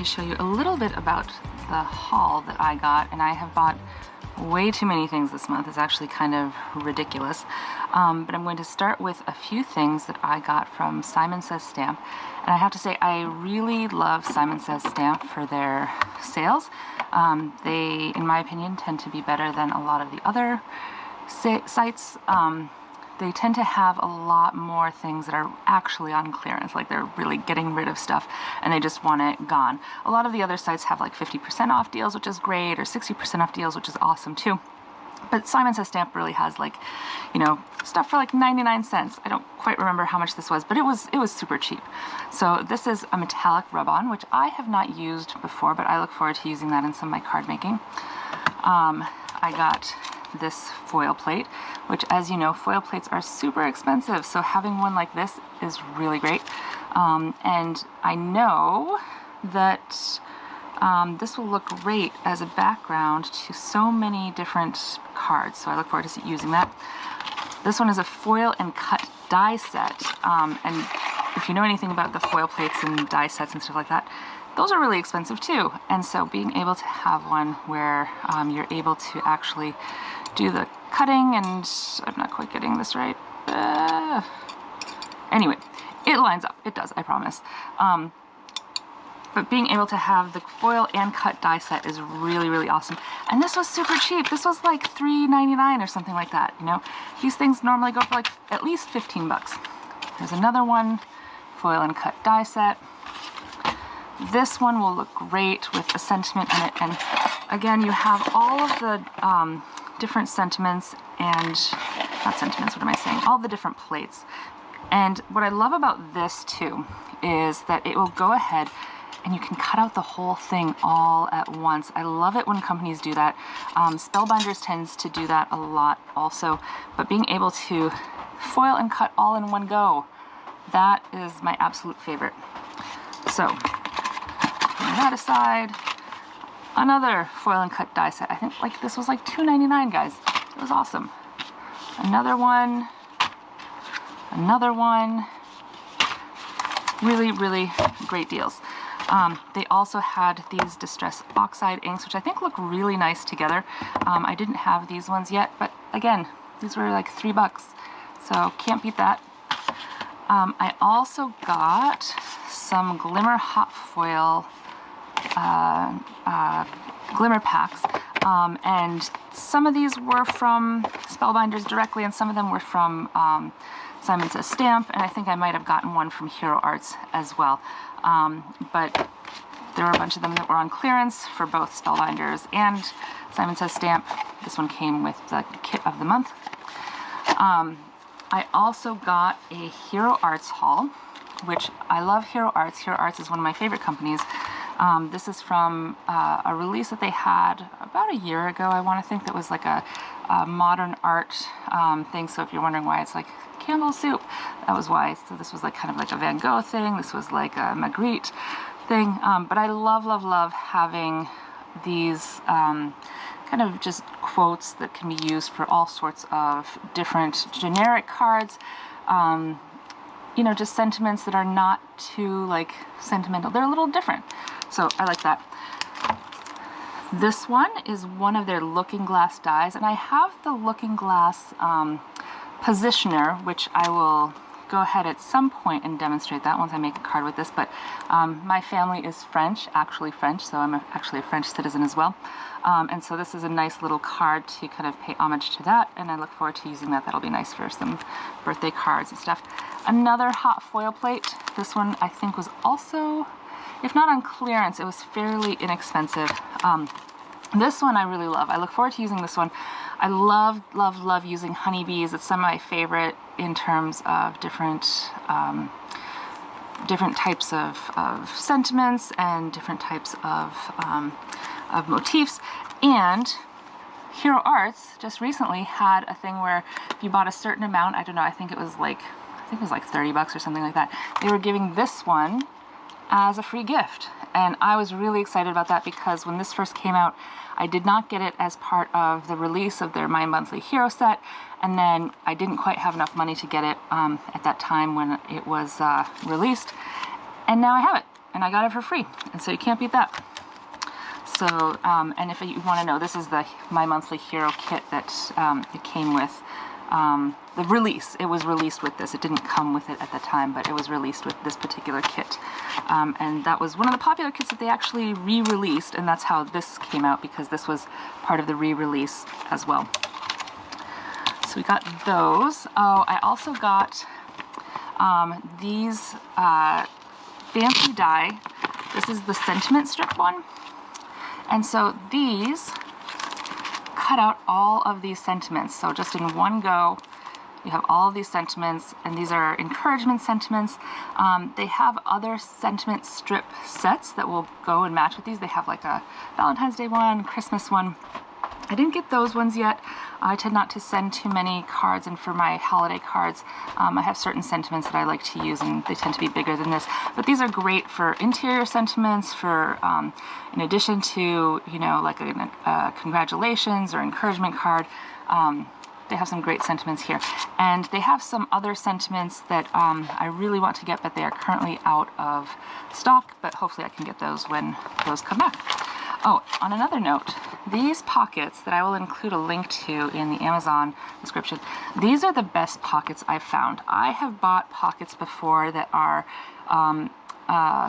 to show you a little bit about the haul that I got, and I have bought way too many things this month. It's actually kind of ridiculous. But I'm going to start with a few things that I got from Simon Says Stamp. And I have to say, I really love Simon Says Stamp for their sales. They, in my opinion, tend to be better than a lot of the other sites. They tend to have a lot more things that are actually on clearance, like they're really getting rid of stuff and they just want it gone. A lot of the other sites have like 50% off deals, which is great, or 60% off deals, which is awesome too. But Simon Says Stamp really has, like, you know, stuff for like 99 cents. I don't quite remember how much this was, but it was super cheap. So this is a metallic rub-on, which I have not used before, but I look forward to using that in some of my card making. I got this foil plate, which, as you know, foil plates are super expensive, so having one like this is really great. And I know that this will look great as a background to so many different cards, so I look forward to using that. This one is a foil and cut die set, and if you know anything about the foil plates and die sets and stuff like that, those are really expensive too. And so being able to have one where you're able to actually do the cutting, and I'm not quite getting this right. Anyway, it lines up. It does, I promise. But being able to have the foil and cut die set is really, really awesome. And this was super cheap. This was like $3.99 or something like that, you know? These things normally go for like at least 15 bucks. There's another one, foil and cut die set. This one will look great with a sentiment in it. And again, you have all of the different sentiments and, not sentiments, what am I saying? All the different plates. And what I love about this too is that it will go ahead and you can cut out the whole thing all at once. I love it when companies do that. Spellbinders tends to do that a lot also, but being able to foil and cut all in one go, that is my absolute favorite. So, putting that aside, another foil and cut die set. I think like this was like $2.99, guys. It was awesome. Another one. Really, really great deals. They also had these Distress Oxide inks, which I think look really nice together. I didn't have these ones yet, but again, these were like $3, so can't beat that. I also got some Glimmer Hot Foil glimmer packs, and some of these were from Spellbinders directly, and some of them were from Simon Says Stamp, and I think I might have gotten one from Hero Arts as well. But there were a bunch of them that were on clearance for both Spellbinders and Simon Says Stamp. This one came with the kit of the month. I also got a Hero Arts haul, which I love Hero Arts. Hero Arts is one of my favorite companies. This is from a release that they had about a year ago, I want to think, that was like a modern art thing. So if you're wondering why it's like Campbell's soup, that was why. So this was like kind of like a Van Gogh thing. This was like a Magritte thing. But I love, love, love having these kind of just quotes that can be used for all sorts of different generic cards. You know, just sentiments that are not too like sentimental. They're a little different. So I like that. This one is one of their Looking Glass dies, and I have the Looking Glass positioner, which I will go ahead at some point and demonstrate that once I make a card with this. But my family is French, actually French, so I'm actually a French citizen as well. And so this is a nice little card to kind of pay homage to that, and I look forward to using that. That'll be nice for some birthday cards and stuff. Another hot foil plate. This one I think was also, if not on clearance, it was fairly inexpensive. This one I really love. I look forward to using this one. I love, love, love using honeybees. It's some of my favorite in terms of different types of sentiments and different types of motifs. And Hero Arts just recently had a thing where if you bought a certain amount, I don't know, I think it was like $30 or something like that, they were giving this one as a free gift. And I was really excited about that because when this first came out, I did not get it as part of the release of their My Monthly Hero set, and then I didn't quite have enough money to get it at that time when it was released, and now I have it. and I got it for free, and so you can't beat that. So, and if you want to know, this is my monthly hero kit that it came with. The release, it was released with this. It didn't come with it at the time, but it was released with this particular kit. And that was one of the popular kits that they actually re-released, and that's how this came out, because this was part of the re-release as well. So we got those. Oh, I also got these fancy die. This is the sentiment strip one. And so these cut out all of these sentiments. So just in one go, you have all of these sentiments, and these are encouragement sentiments. They have other sentiment strip sets that will go and match with these. They have like a Valentine's Day one, Christmas one. I didn't get those ones yet. I tend not to send too many cards, and for my holiday cards, I have certain sentiments that I like to use, and they tend to be bigger than this. But these are great for interior sentiments, for in addition to, you know, like a congratulations or encouragement card. They have some great sentiments here, and they have some other sentiments that I really want to get, but they are currently out of stock, but hopefully I can get those when those come back. Oh, on another note, these pockets that I will include a link to in the Amazon description, these are the best pockets I've found. I have bought pockets before that are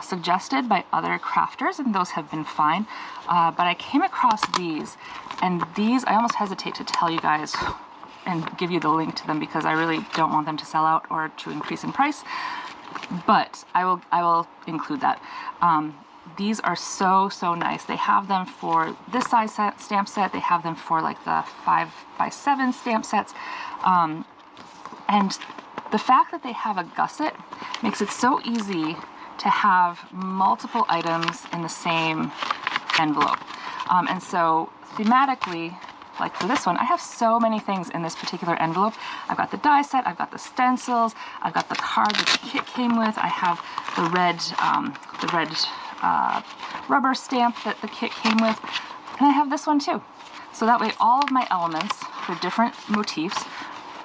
suggested by other crafters, and those have been fine, but I came across these, and these, I almost hesitate to tell you guys and give you the link to them, because I really don't want them to sell out or to increase in price, but I will include that. These are so nice. They have them for this size stamp set. They have them for like the 5x7 stamp sets. And the fact that they have a gusset makes it so easy to have multiple items in the same envelope. And so thematically, like for this one, I have so many things in this particular envelope. I've got the die set, I've got the stencils, I've got the card that the kit came with, I have the red rubber stamp that the kit came with, and I have this one too. So that way all of my elements for different motifs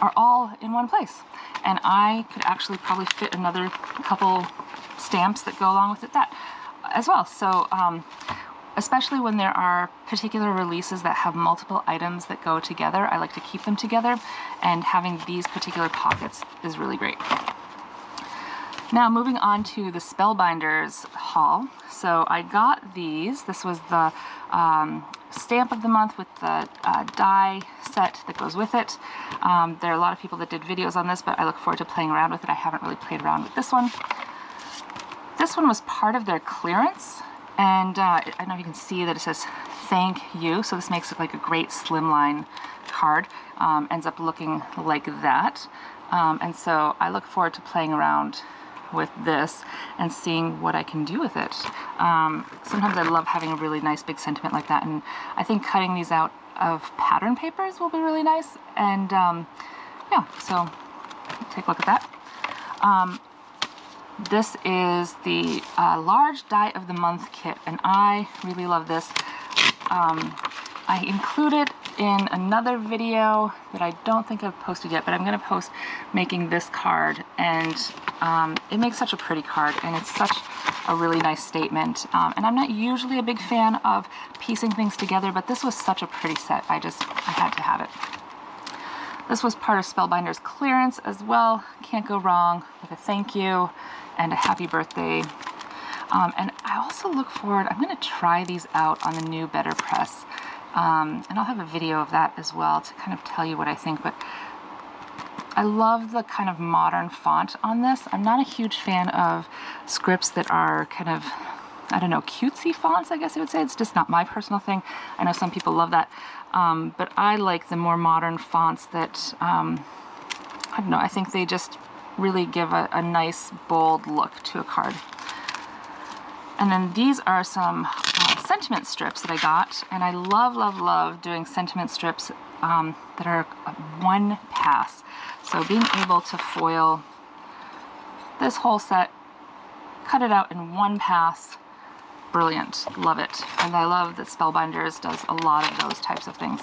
are all in one place, and I could actually probably fit another couple stamps that go along with it that as well. So especially when there are particular releases that have multiple items that go together, I like to keep them together, and having these particular pockets is really great. Now moving on to the Spellbinders haul. So I got these. This was the stamp of the month with the die set that goes with it. There are a lot of people that did videos on this, but I look forward to playing around with it. I haven't really played around with this one. This one was part of their clearance, and I don't know if you can see that it says thank you, so this makes it like a great slimline card. Ends up looking like that, and so I look forward to playing around with this and seeing what I can do with it. Sometimes I love having a really nice big sentiment like that, and I think cutting these out of pattern papers will be really nice, and yeah, so take a look at that. This is the large die of the month kit, and I really love this. I included in another video that I don't think I've posted yet, but I'm going to post making this card, and it makes such a pretty card, and it's such a really nice statement. And I'm not usually a big fan of piecing things together, but this was such a pretty set, I had to have it. This was part of Spellbinders clearance as well. Can't go wrong with a thank you and a happy birthday. And I also look forward, I'm going to try these out on the new Betterpress. And I'll have a video of that as well to kind of tell you what I think, but I love the kind of modern font on this. I'm not a huge fan of scripts that are kind of, I don't know, cutesy fonts, I guess I would say. It's just not my personal thing. I know some people love that, but I like the more modern fonts that, I don't know, I think they just really give a nice, bold look to a card. And then these are some sentiment strips that I got, and I love doing sentiment strips that are one pass. So being able to foil this whole set, cut it out in one pass, brilliant, love it. And I love that Spellbinders does a lot of those types of things.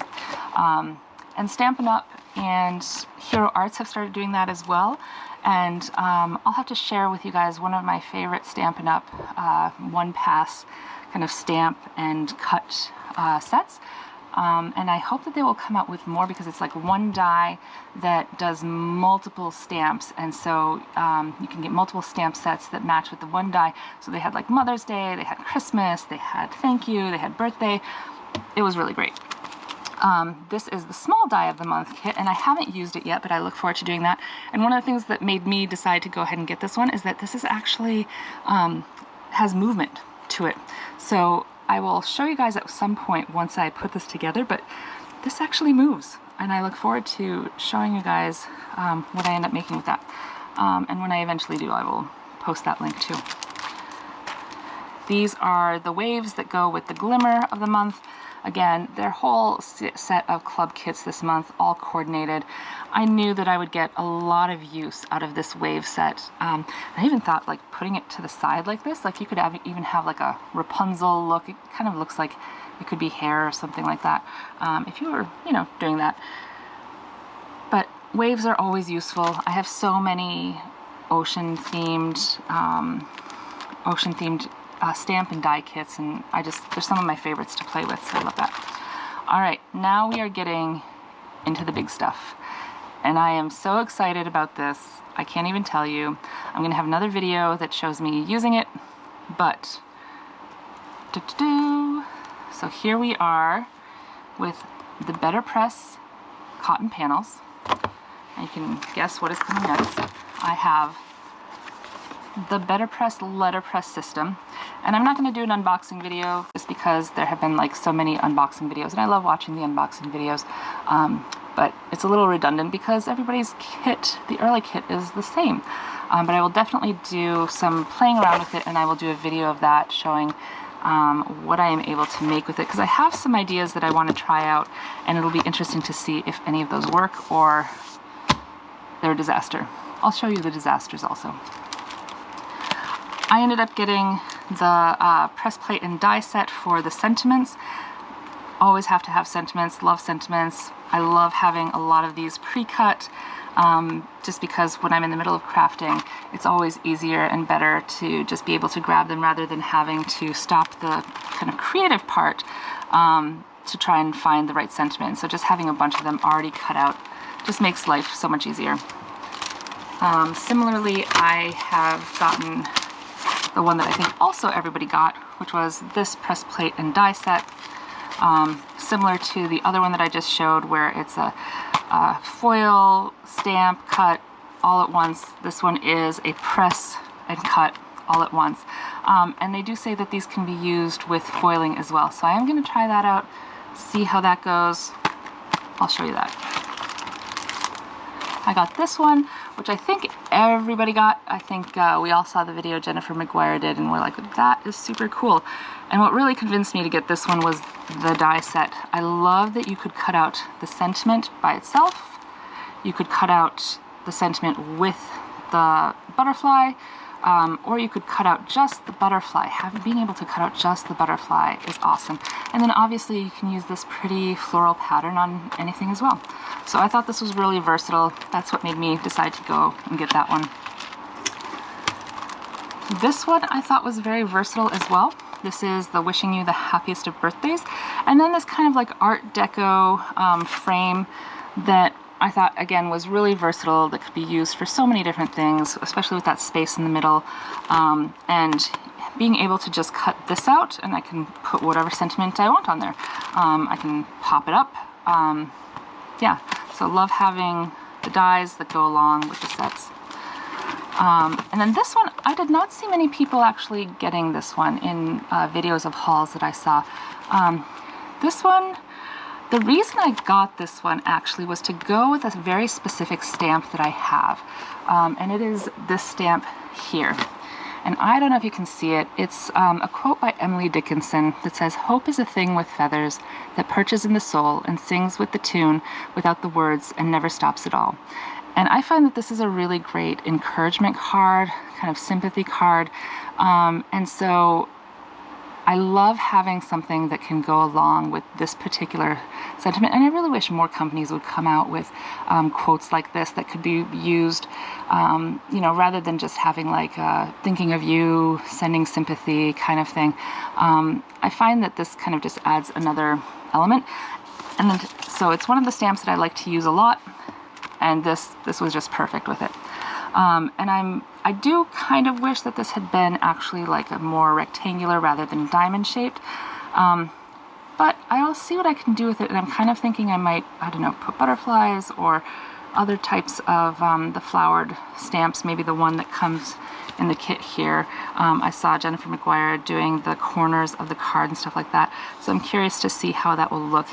And Stampin' Up! and Hero Arts have started doing that as well. And I'll have to share with you guys one of my favorite Stampin' Up! One pass kind of stamp and cut sets. And I hope that they will come out with more, because it's like one die that does multiple stamps, and so you can get multiple stamp sets that match with the one die. So they had like Mother's Day, they had Christmas, they had thank you, they had birthday. It was really great. This is the small die of the month kit, and I haven't used it yet, but I look forward to doing that. And one of the things that made me decide to go ahead and get this one is that this is actually has movement to it. So I will show you guys at some point once I put this together, but this actually moves, and I look forward to showing you guys what I end up making with that. And when I eventually do, I will post that link too. These are the waves that go with the glimmer of the month. Again, their whole set of club kits this month, all coordinated. I knew that I would get a lot of use out of this wave set. I even thought like putting it to the side like this, like you could even have like a Rapunzel look. It kind of looks like it could be hair or something like that, if you were, you know, doing that. But waves are always useful. I have so many ocean-themed stamp and die kits, and they're some of my favorites to play with, so I love that. All right, now we are getting into the big stuff, and I am so excited about this. I can't even tell you. I'm gonna have another video that shows me using it, but so here we are with the Betterpress cotton panels, and you can guess what is coming next. I have the Betterpress letterpress system, and I'm not going to do an unboxing video just because there have been like so many unboxing videos, and I love watching the unboxing videos, but it's a little redundant because everybody's kit, the early kit, is the same. But I will definitely do some playing around with it, and I will do a video of that showing what I am able to make with it, because I have some ideas that I want to try out, and it'll be interesting to see if any of those work or they're a disaster. I'll show you the disasters also. I ended up getting the press plate and die set for the sentiments. Always have to have sentiments, love sentiments. I love having a lot of these pre-cut, just because when I'm in the middle of crafting, it's always easier and better to just be able to grab them rather than having to stop the kind of creative part to try and find the right sentiment. So just having a bunch of them already cut out just makes life so much easier. Similarly, I have gotten the one that I think also everybody got, which was this press plate and die set. Similar to the other one that I just showed, where it's a foil stamp cut all at once. This one is a press and cut all at once. And they do say that these can be used with foiling as well. So I am going to try that out, see how that goes. I'll show you that. I got this one, which I think everybody got. I think we all saw the video Jennifer McGuire did, and we're like, that is super cool. And what really convinced me to get this one was the die set. I love that you could cut out the sentiment by itself. You could cut out the sentiment with the butterfly, or you could cut out just the butterfly. Being able to cut out just the butterfly is awesome. And then obviously you can use this pretty floral pattern on anything as well. So I thought this was really versatile. That's what made me decide to go and get that one. This one I thought was very versatile as well. This is the Wishing You the Happiest of Birthdays. And then this kind of like Art Deco frame that I thought, again, was really versatile, that could be used for so many different things, especially with that space in the middle. And being able to just cut this out, and I can put whatever sentiment I want on there. I can pop it up. Yeah, so love having the dies that go along with the sets. And then this one, I did not see many people actually getting this one in videos of hauls that I saw. This one, the reason I got this one actually was to go with a very specific stamp that I have. And it is this stamp here. And I don't know if you can see it. It's a quote by Emily Dickinson that says, "Hope is a thing with feathers that perches in the soul and sings with the tune without the words and never stops at all." And I find that this is a really great encouragement card, kind of sympathy card. And so I love having something that can go along with this particular sentiment, and I really wish more companies would come out with quotes like this that could be used, you know, rather than just having like thinking of you, sending sympathy kind of thing. I find that this kind of just adds another element, and then, so it's one of the stamps that I like to use a lot, and this was just perfect with it. And I do kind of wish that this had been actually like a more rectangular rather than diamond shaped. But I'll see what I can do with it, and I'm kind of thinking I might, I don't know, put butterflies or other types of the flowered stamps, maybe the one that comes in the kit here. I saw Jennifer McGuire doing the corners of the card and stuff like that, so I'm curious to see how that will look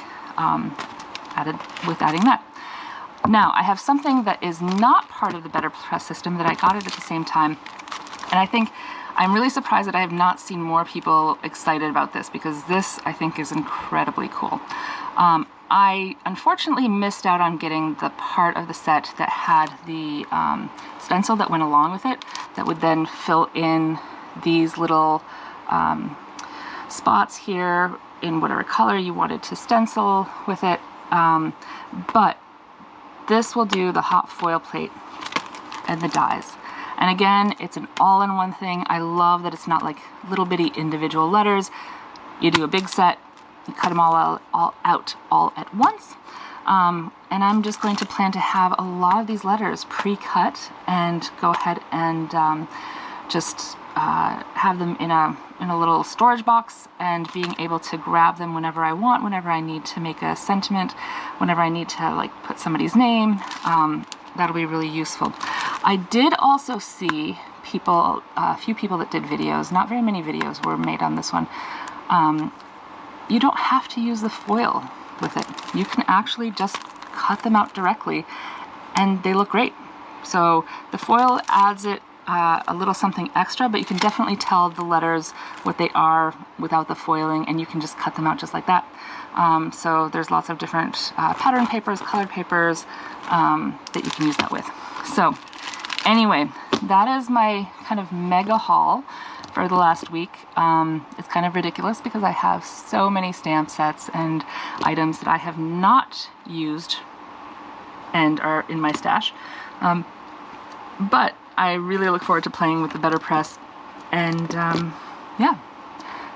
with adding that. Now, I have something that is not part of the Betterpress system that I got it at the same time, and I think I'm really surprised that I have not seen more people excited about this, because this, I think, is incredibly cool. I unfortunately missed out on getting the part of the set that had the stencil that went along with it, that would then fill in these little spots here in whatever color you wanted to stencil with it. But this will do the hot foil plate and the dies. And again, it's an all-in-one thing. I love that it's not like little bitty individual letters. You do a big set, you cut them all out all at once. And I'm just going to plan to have a lot of these letters pre-cut and go ahead and just have them in a little storage box, and being able to grab them whenever I want, whenever I need to make a sentiment, whenever I need to like put somebody's name. That'll be really useful. I did also see people, a few people that did videos, not very many videos were made on this one. You don't have to use the foil with it. You can actually just cut them out directly and they look great. So the foil adds it a little something extra, but you can definitely tell the letters what they are without the foiling, and you can just cut them out just like that. So there's lots of different pattern papers, colored papers that you can use that with. So anyway, that is my kind of mega haul for the last week. It's kind of ridiculous because I have so many stamp sets and items that I have not used and are in my stash. But I really look forward to playing with the Betterpress, and yeah,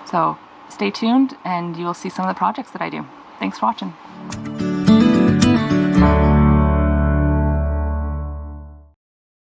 so stay tuned and you will see some of the projects that I do. Thanks for watching.